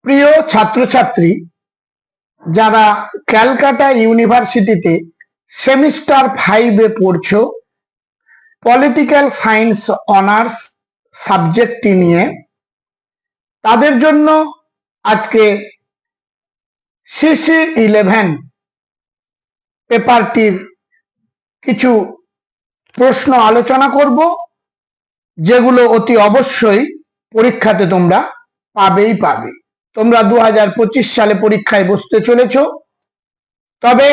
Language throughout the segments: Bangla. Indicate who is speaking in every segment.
Speaker 1: প্রিয় ছাত্রছাত্রী যারা ক্যালকাটা ইউনিভার্সিটিতে সেমিস্টার 5-এ পড়ছো, পলিটিক্যাল সায়েন্স অনার্স সাবজেক্টটি নিয়ে, তাদের জন্য আজকে CC11 পেপারটির কিছু প্রশ্ন আলোচনা করব, যেগুলো অতি অবশ্যই পরীক্ষাতে তোমরা পাবেই পাবে। তোমরা 2025 সালে পরীক্ষায় বসতে চলেছ, তবে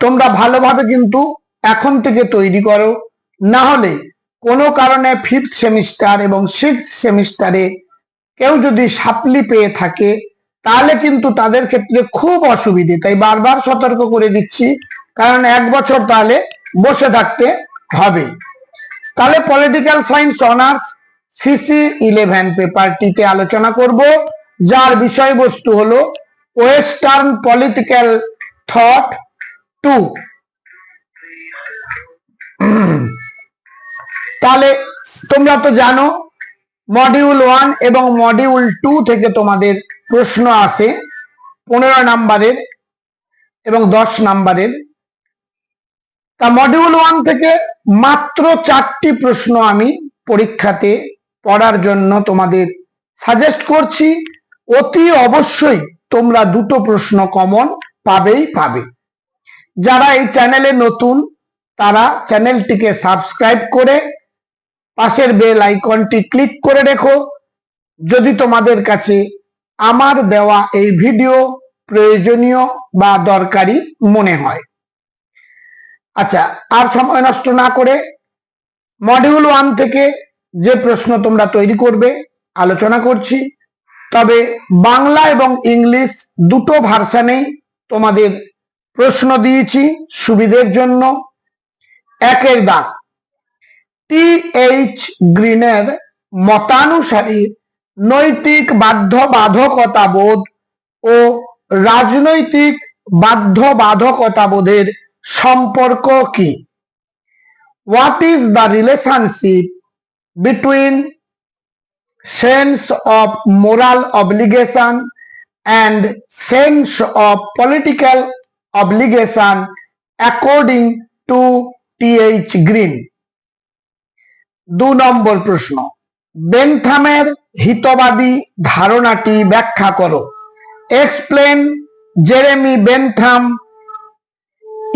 Speaker 1: তোমরা ভালোভাবে কিন্তু এখন থেকে তৈরি করো, না হলে কোনো কারণে 5th সেমিস্টার এবং 6th সেমিস্টারে কেউ যদি সাপ্লি পেয়ে থাকে তাহলে কিন্তু তাদের ক্ষেত্রে খুব অসুবিধে। তাই বারবার সতর্ক করে দিচ্ছি, কারণ 1 বছর তাহলে বসে থাকতে হবে। তাহলে পলিটিক্যাল সায়েন্স অনার্স CC11 পেপারটিতে আলোচনা করব, যার বিষয়বস্তু হলো ওয়েস্টার্ন পলিটিক্যাল থট 2। তাহলে তোমরা তো জানো মডিউল 1 এবং মডিউল 2 থেকে তোমাদের প্রশ্ন আসে 15 নাম্বারের এবং 10 নাম্বারের। তা মডিউল 1 থেকে মাত্র 4টি প্রশ্ন আমি পরীক্ষাতে পড়ার জন্য তোমাদের সাজেস্ট করছি। অতি অবশ্যই তোমরা 2টো প্রশ্ন কমন পাবেই পাবে। যারা এই চ্যানেলে নতুন তারা চ্যানেলটিকে সাবস্ক্রাইব করে পাশের বেল আইকনটি ক্লিক করে রেখো, যদি তোমাদের কাছে আমার দেওয়া এই ভিডিও প্রয়োজনীয় বা দরকারি মনে হয়। আচ্ছা, আর সময় নষ্ট না করে মডিউল 1 থেকে যে প্রশ্ন তোমরা তৈরি করবে আলোচনা করছি। তবে বাংলা এবং ইংলিশ দুটো ভার্সানেই তোমাদের প্রশ্ন দিয়েছি সুবিধের জন্য। 1-এর দাগ, TH গ্রিনের মতানুসারে নৈতিক বাধ্যবাধকতাবোধ ও রাজনৈতিক বাধ্যবাধকতাবোধের সম্পর্ক কি? What is the relationship between sense of moral obligation and sense of political obligation according to TH Green? 2 নম্বর প্রশ্ন, বেনথামের হিতবাদী ধারণাটি ব্যাখ্যা করো। Explain Jeremy Bentham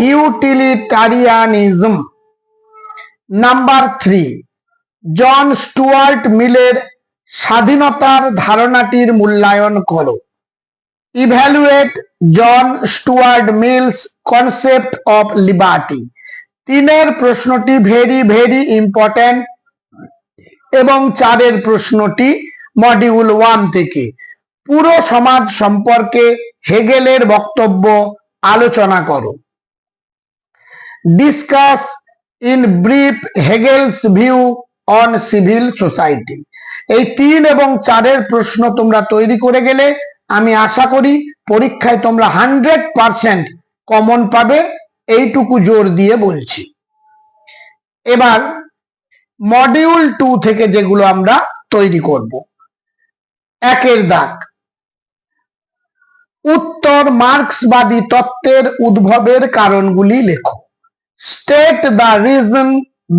Speaker 1: utilitarianism. Number 3, John Stuart মিলের স্বাধীনতার ধারণাটির মূল্যায়ন করো। Evaluate John Stuart Mills concept of liberty. 3-এর প্রশ্নটি ভেরি ভেরি ইম্পর্টেন্ট এবং 4-এর প্রশ্নটি মডিউল 1 থেকে। পুরো সমাজ সম্পর্কে হেগেলের বক্তব্য আলোচনা করো। Discuss in brief Hegel's view on civil society. এই 3 এবং 4-এর প্রশ্ন তোমরা তৈরি করে গেলে আমি আশা করি পরীক্ষায় তোমরা 100% কমন পাবে, এইটুকু জোর দিয়ে বলছি। এবার মডিউল 2 থেকে যেগুলো আমরা তৈরি করব। 1-এর দাগ, উত্তর মার্ক্সবাদী তত্ত্বের উদ্ভবের কারণগুলি লেখো। State the reason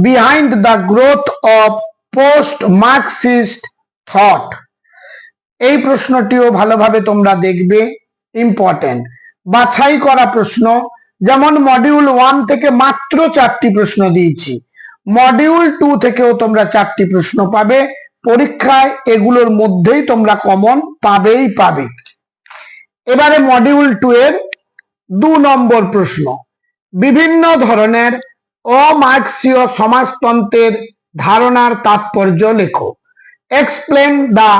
Speaker 1: behind the growth of post Marxist thought. এই প্রশ্নটিও ভালোভাবে তোমরা দেখবে, ইম্পর্টেন্ট। বাছাই করা প্রশ্ন, যেমন মডিউল 1 থেকে মাত্র 4টি প্রশ্ন দিয়েছি, মডিউল 2 থেকেও তোমরা 4টি প্রশ্ন পাবে। পরীক্ষায় এগুলোর মধ্যেই তোমরা কমন পাবেই পাবে। এবারে মডিউল 2 এর 2 নম্বর প্রশ্ন, বিভিন্ন ধরনের অমার্ক্সীয় সমাজতন্ত্রের ধারণার তাৎপর্য লেখো। Explain the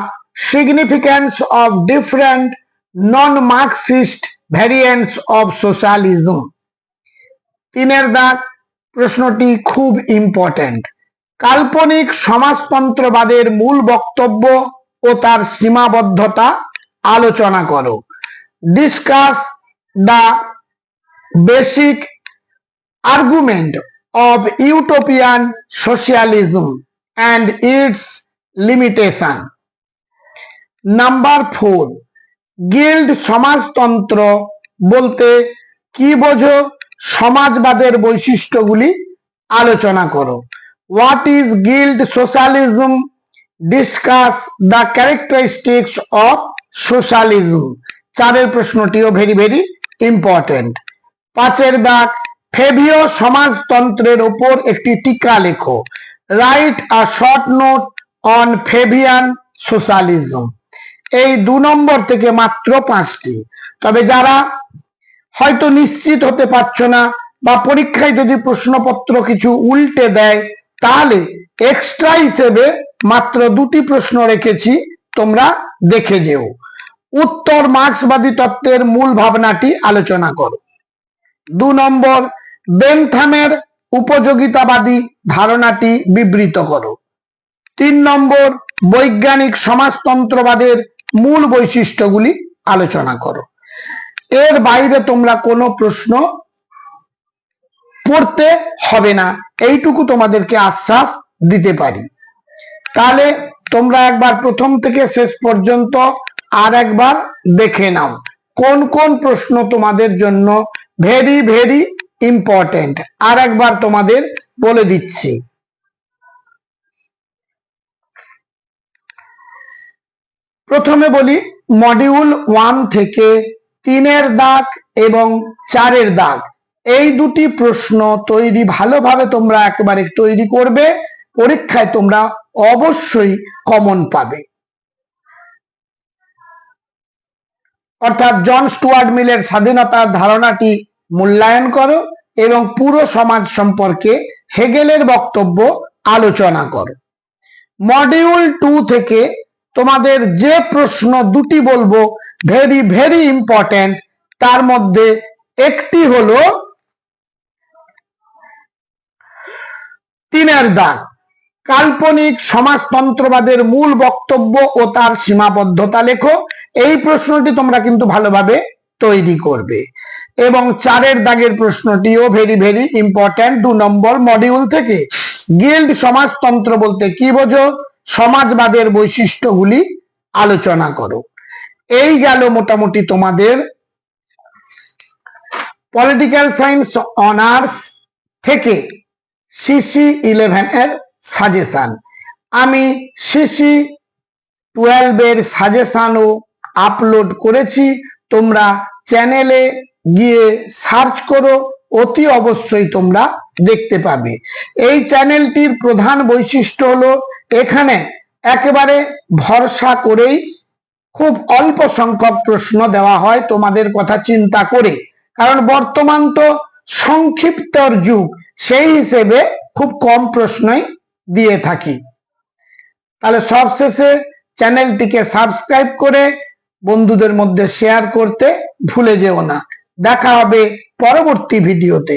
Speaker 1: significance of different non Marxist variants of socialism. 3-এর দাগ, প্রশ্নটি খুব ইম্পর্টেন্ট। কাল্পনিক সমাজতন্ত্রবাদের মূল বক্তব্য ও তার সীমাবদ্ধতা আলোচনা করো। Discuss the basic argument of utopian socialism and its limitation. Number 4, guild সমাজতন্ত্র বলতে কি বোঝো? সমাজবাদের বৈশিষ্ট্যগুলি আলোচনা করো। What is guild socialism? Discuss the characteristics of socialism. 4 প্রশ্নটিও ভেরি ভেরি ইম্পর্টেন্ট। 5 দাগ, ফেভীয় সমাজতন্ত্রের উপর একটি টিকা লেখো। Write a short note on Fabian socialism. এই 2 নম্বর থেকে মাত্র 5টি। তবে যারা হয়তো নিশ্চিত হতে পারছো না বা পরীক্ষায় যদি প্রশ্নপত্র কিছু উল্টে দেয়, তাহলে এক্সট্রা হিসেবে মাত্র 2টি প্রশ্ন রেখেছি, তোমরা দেখে যেও। উত্তর, মার্ক্সবাদী তত্ত্বের মূল ভাবনাটি আলোচনা করো। 2 নম্বর, বেনথামের উপযোগিতাবাদী ধারণাটি বিবৃত করো। 3 নম্বর, বৈজ্ঞানিক সমাজতন্ত্রবাদের মূল বৈশিষ্ট্যগুলি আলোচনা করো। এর বাইরে তোমরা কোনো প্রশ্ন পড়তে হবে না, এইটুকু তোমাদেরকে আশ্বাস দিতে পারি। তাহলে তোমরা একবার প্রথম থেকে শেষ পর্যন্ত আর একবার দেখে নাও কোন কোন প্রশ্ন তোমাদের জন্য ভেরি ভেরি ইম্পর্টেন্ট। আর একবার তোমাদের বলে দিচ্ছি। প্রথমে বলি, মডিউল 1 থেকে 3 দাগ এবং 4 দাগ, এই 2টি প্রশ্ন তৈরি ভালোভাবে তোমরা একেবারে তৈরি করবে, পরীক্ষায় তোমরা অবশ্যই কমন পাবে। অর্থাৎ জন স্টুয়ার্ট মিলের স্বাধীনতার ধারণাটি মূল্যায়ন করো এবং পুরো সমাজ সম্পর্কে হেগেলের বক্তব্য আলোচনা করো। মডিউল 2 থেকে তোমাদের যে প্রশ্ন 2টি বলবো ভেরি ভেরি ইম্পর্টেন্ট, তার মধ্যে একটি হলো 3 দাগ, কাল্পনিক সমাজতন্ত্রবাদের মূল বক্তব্য ও তার সীমাবদ্ধতা লেখো। এই প্রশ্নটি তোমরা কিন্তু ভালোভাবে তৈরি করবে। এবং 4 দাগের প্রশ্নটিও ভেরি ভেরি ইম্পর্টেন্ট, 2 নম্বর মডিউল থেকে। গিল্ড সমাজতন্ত্র বলতে কি বোঝো? সমাজবাদের বৈশিষ্ট্যগুলি আলোচনা করো। এই গেল মোটামুটি তোমাদের পলিটিক্যাল সায়েন্স অনার্স থেকে সিসি 11 এর সাজেশন। আমি সিসি 12 এর সাজেশনও আপলোড করেছি, তোমরা চ্যানেলে গিয়ে সার্চ করো, অতি অবশ্যই তোমরা দেখতে পাবে। এই চ্যানেলটির প্রধান বৈশিষ্ট্য হলো এখানে একেবারে ভরসা করেই খুব অল্প সংখ্যক প্রশ্ন দেওয়া হয় তোমাদের কথা চিন্তা করে, কারণ বর্তমান তো সংক্ষিপ্তর যুগ, সেই হিসেবে খুব কম প্রশ্নই দিয়ে থাকি। তাহলে সবশেষে চ্যানেলটিকে সাবস্ক্রাইব করে বন্ধুদের মধ্যে শেয়ার করতে ভুলে যেও না। দেখা হবে পরবর্তী ভিডিওতে।